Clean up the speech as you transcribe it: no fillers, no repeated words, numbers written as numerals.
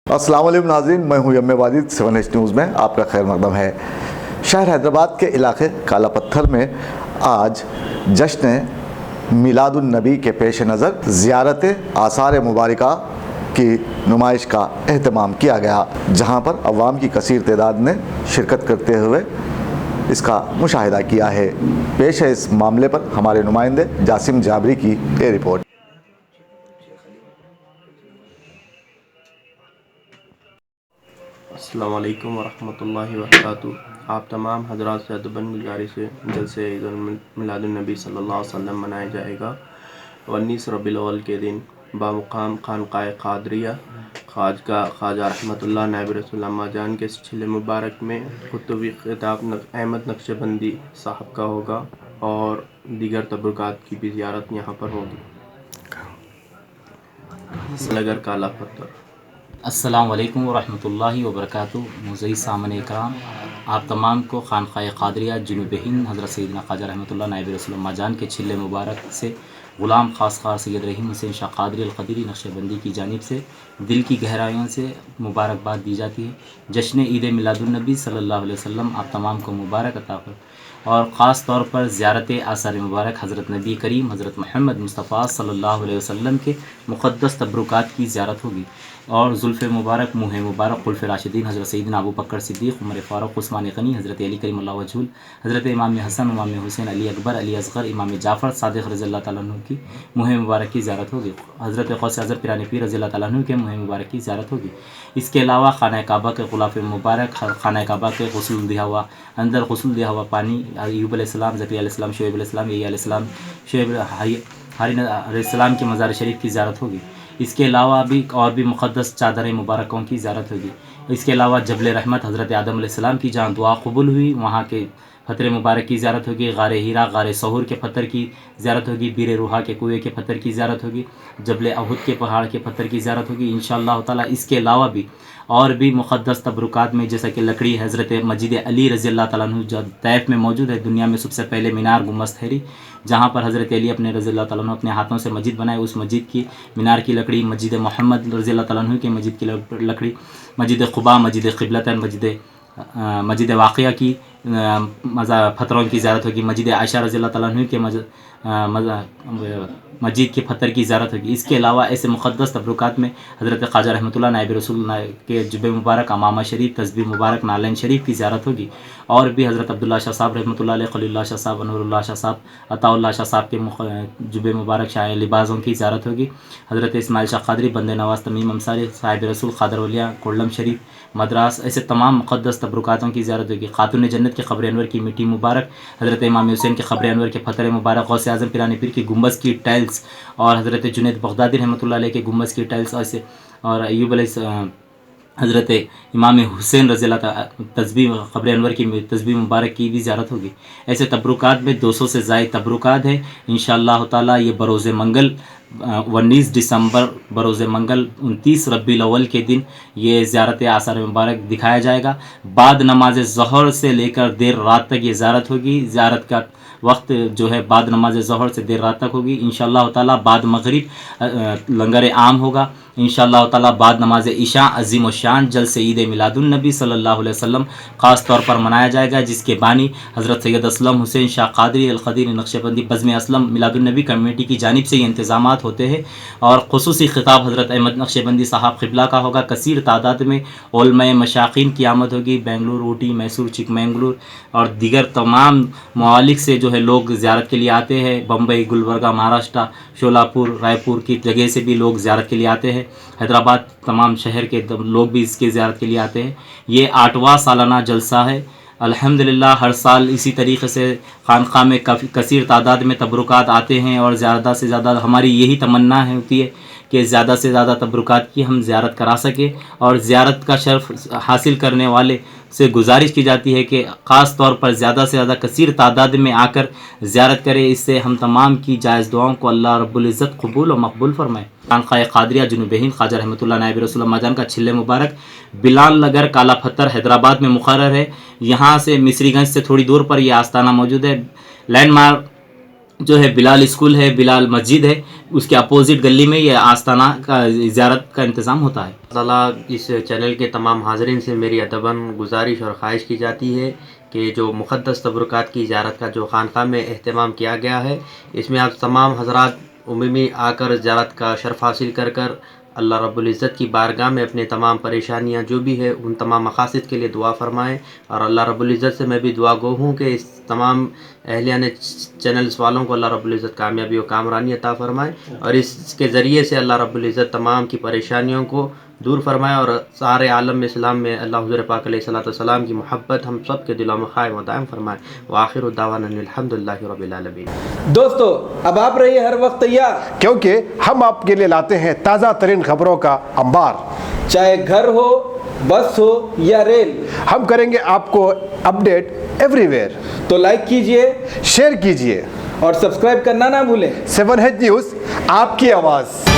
अस्सलाम वालेकुम नाज़रीन, मैं हूं यम वाजिद। 7H न्यूज़ में आपका खैर मकदम है। शहर हैदराबाद के इलाके काला पत्थर में आज जश्न मिलादुन नबी के पेश नज़र ज़ियारत आसार मुबारका की नुमाइश का एहतमाम किया गया, जहां पर अवाम की कसीर तादाद ने शिरकत करते हुए इसका मुशाहिदा किया है। पेश है इस मामले पर हमारे नुमाइंदे जासिम जाबरी की ये रिपोर्ट। अस्सलाम वालेकुम वरहमतुल्लाहि वबरकातुहू। आप तमाम हजरात से अदबन गुजारिश है, जल्द से मिलादुन नबी सल्लल्लाहु अलैहि वसल्लम मनाया जाएगा। 19 रबीउल अव्वल के दिन बामुकाम खानकाए क़ादरिया ख्वाजा रहमतुल्लाह नायब रसूल अम्मा जान के छिले मुबारक में खुतबी खिताब अहमद नक्शबंदी साहब का होगा और दीगर तबरुकात की भी ज़ियारत यहाँ पर होगी। नगर काला पत्थर। अस्सलाम वालेकुम वरहमतुल्लाहि वबरकातुहू। मुअज़्ज़िज़ सामने इकराम, आप तमाम को खानकाए क़ादरिया जुनूब हिंद हज़रत सैयदना ख्वाजा रहमतुल्लाह नायब रसूल अम्मा जान के छिले मुबारक से ग़ुलाम ख़ास सैयद रहीम हुसैन शाह क़ादरी अल-क़दरी नक्शबंदी की जानिब से दिल की गहराइयों से मुबारकबाद दी जाती है। जश्न ईद मिलादुन नबी सल्लल्लाहु अलैहि वसल्लम आप तमाम को मुबारक अता कर और ख़ास तौर पर ज़ियारत आसार मुबारक हज़रत नबी करीम हज़रत मोहम्मद मुस्तफ़ा सल्लल्लाहु अलैहि वसल्लम के मुक़द्दस तबरुकात की ज़ियारत होगी और ज़ुल्फ़ मुबारक मुँह मुबारक खुलफ़ राशिदीन हज़रत सैयदना अबू बकर सिद्दीक़, उमर फ़ारूक़, उस्मान गनी, हज़रत अली करीमुल्लाह वजहुल, हज़रत इमाम हसन, इमाम हुसैन, अली अकबर, अली असग़र, इमाम जाफ़र सादिक़ रज़ियल्लाहु तआला अन्हु की मुँह मुबारक की ज़ियारत होगी। हज़रत ग़ौस आज़म पिरानी पीर रज़ियल्लाहु तआला अन्हु के मुँह मुबारक की ज़ियारत होगी। इसके अलावा खाना काबा के ग़िलाफ़ मुबारक, खाना काबा के ग़ुस्ल दिया हुआ अंदर ग़ुस्ल दिया हुआ पानी अय्यूब अलैहिस्सलाम, ज़करिया अलैहिस्सलाम, शुएब अलैहिस्सलाम, यहया अलैहिस्सलाम, शुएब हारून अलैहिस्सलाम के मज़ार शरीफ की ज़ियारत होगी। इसके अलावा भी और भी मुक़द्दस चादर मुबारकों की ज़ियारत होगी। इसके अलावा जबल रहमत हज़रत आदम अलैहिस्सलाम की जहाँ दुआ कबूल हुई वहाँ के पत्थर मुबारक की ज़ियारत होगी। गार हीरा, गार सहूर के पत्थर की ज़ियारत होगी। बीर रूहा के कुएँ के पत्थर की ज़ियारत होगी। जबल अहद के पहाड़ के पत्थर की ज़ियारत होगी इंशाअल्लाह ताला। इसके अलावा भी और भी मुक़द्दस तबरुकात में जैसा कि लकड़ी हज़रत मस्जिद अली रज़ियल्लाहु तआला अन्हु जो तैफ़ में मौजूद है, दुनिया में सबसे पहले मीनार गुंबद ठहरी, जहाँ पर हज़रत अली अपने रज़ियल्लाहु तआला अन्हु अपने हाथों से मस्जिद बनाए, उस मस्जिद की मीनार की लकड़ी, मस्जिद मोहम्मद रज़ियल्लाहु तआला अन्हु की मस्जिद की लकड़ी, मस्जिद क़ुबा, मस्जिद क़िबलतन, मस्जिद वाक़िया की पत्थरों की ज़ियारत होगी। मस्जिद आयशा रज़ियल्लाहु तआला अन्हा के मस्जिद के पत्थर की ज़ियारत होगी। इसके अलावा ऐसे मुक़द्दस तबरुकात में हज़रत ख्वाजा रहमतुल्लाह नायब रसूल के जुब्बे मुबारक, अमामा शरीफ, तस्बीह मुबारक, नालैन शरीफ की ज़ियारत होगी और भी हज़रत अब्दुल्ला शाह साहब रहमतुल्लाह अलैह, खलीलुल्लाह शाह साहब, अनवरुल्लाह शाह साहब, अताउल्लाह शाह साहब के जुब्बे मुबारक, शाह लिबासों की ज़ियारत होगी। हज़रत इस्माइल शाह क़ादरी, बंदे नवाज़ तमीम अंसारी, साहिब रसूल, क़ादर औलिया, कोल्लम शरीफ, मद्रास, ऐसे तमाम मुक़द्दस तबरुकातों की ज़ियारत होगी। खातून जन्नत के क़ब्र अनवर की मिट्टी मुबारक, हज़रत इमाम हुसैन के क़ब्र अनवर के पत्थर मुबारक, गौस आज़म पिरानी पीर की गुंबद की टाइल्स और हज़रत जुनैद बगदादी रहमतुल्लाह अलैह के गुंबद की टाइल्स ऐसे और अय्यूब हज़रत इमाम हुसैन रज़ियल्लाहु तस्बीह क़ब्र अनवर की तस्बीह मुबारक की भी ज़ियारत होगी। ऐसे तबरुकात में 200 से ज़ायद तबरुकात है इंशाअल्लाह ताला। ये बरोज़ मंगल 19 दिसंबर बरोज़ मंगल 29 रबीउल अव्वल के दिन ये ज़ियारत आसार मुबारक दिखाया जाएगा। बाद नमाज ज़ोहर से लेकर देर रात तक ये ज़ियारत होगी। ज़ियारत का वक्त जो है बाद नमाज ज़ोहर से देर रात तक होगी इंशाअल्लाह ताला। बाद मगरिब लंगर आम होगा इंशाअल्लाह ताला। बाद नमाज इशा अज़ीम व शान जल से ईद मिलादुन नबी सल्लल्लाहु अलैहि वसल्लम ख़ास तौर पर मनाया जाएगा, जिसके बानी हज़रत सैयद असलम हुसैन शाह क़ादरी अल-क़दरी नक्शबंदी बज़्म असलम मिलादुन नबी कमेटी की जानिब से ये इंतज़ामात होते हैं और ख़ुसूसी ख़िताब हज़रत अहमद नक्शबंदी साहब क़िबला का होगा। कसीर तादाद में उलमाए मशाक़ीन की आमद होगी। बेंगलुरु, ऊटी, मैसूर, चिकमंगलुरु और दीगर तमाम ममालिक से जो है लोग ज़ियारत के लिए आते हैं। बम्बई, गुलबर्गा, महाराष्ट्र, शोलापुर, रायपुर की जगह से भी लोग ज़ियारत के लिए आते हैं। हैदराबाद तमाम शहर के लोग भी इसके ज़ियारत के लिए आते हैं। ये 8वां सालाना जलसा है। अल्हम्दुलिल्लाह हर साल इसी तरीक़े से खानक़ाह में काफ़ी कसीर तादाद में तबरुकात आते हैं और ज़्यादा से ज़्यादा हमारी यही तमन्ना होती है कि ज़्यादा से ज़्यादा तबरुकात की हम ज़ियारत करा सकें और ज़ियारत का शर्फ़ हासिल करने वाले से गुजारिश की जाती है कि ख़ास तौर पर ज़्यादा से ज़्यादा कसीर तादाद में आकर ज़ियारत करें। इससे हम तमाम की जायज़ दुआओं को अल्लाह रब्बुल इज़्ज़त कबूल और मकबूल फ़रमाए। खानकाह कादरिया जुनूब हिंद ख्वाजा रहमतुल्लाह नायब रसूल माजान का छिल्ले मुबारक बिलाल नगर काला पत्थर हैदराबाद में मुकर्रर है। यहाँ से मिस्रीगंज से थोड़ी दूर पर यह आस्थाना मौजूद है। लैंडमार्क जो है बिलाल स्कूल है, बिलाल मस्जिद है, उसके अपोजिट गली में यह आस्थाना का ज़ियारत का इंतज़ाम होता है। ताला इस चैनल के तमाम हाज़रीन से मेरी अदबन गुजारिश और ख्वाहिश की जाती है कि जो मुक़द्दस तबरुकात की ज़ियारत का जो खानक़ाह में अहतमाम किया गया है, इसमें आप तमाम हज़रात उम्मी आकर ज़ियारत का शर्फ़ हासिल कर कर अल्लाह रब्बुल इज़्ज़त की बारगाह में अपने तमाम परेशानियां जो भी है उन तमाम मकासद के लिए दुआ फरमाएँ। और अल्लाह रब्बुल इज़्ज़त से मैं भी दुआ गो हूँ कि इस तमाम अहलियान चैनल्स वालों को अल्लाह रब्बुल इज़्ज़त कामयाबी और कामरानी अता फरमाए और इसके ज़रिए से अल्लाह रब्बुल इज़्ज़त तमाम की परेशानियों को दूर फरमाए और सारे आलम इस्लाम में अल्लाह हुज़ूर पाक अलैहिस्सलातु वस्सलाम की मोहब्बत हम सब के दिलों में क़ायम व दायम फरमाए। व आखिरु दावाना अल्हम्दुलिल्लाहि रब्बिल आलमीन। दोस्तों अब आप रहिए हर वक्त तैयार, क्योंकि हम आपके लिए लाते हैं ताज़ा तरीन खबरों का अंबार। चाहे घर हो, बस हो या रेल, हम करेंगे आपको अपडेट एवरीवेयर। तो लाइक कीजिए, शेयर कीजिए और सब्सक्राइब करना ना भूलें। 7H न्यूज़, आपकी आवाज़।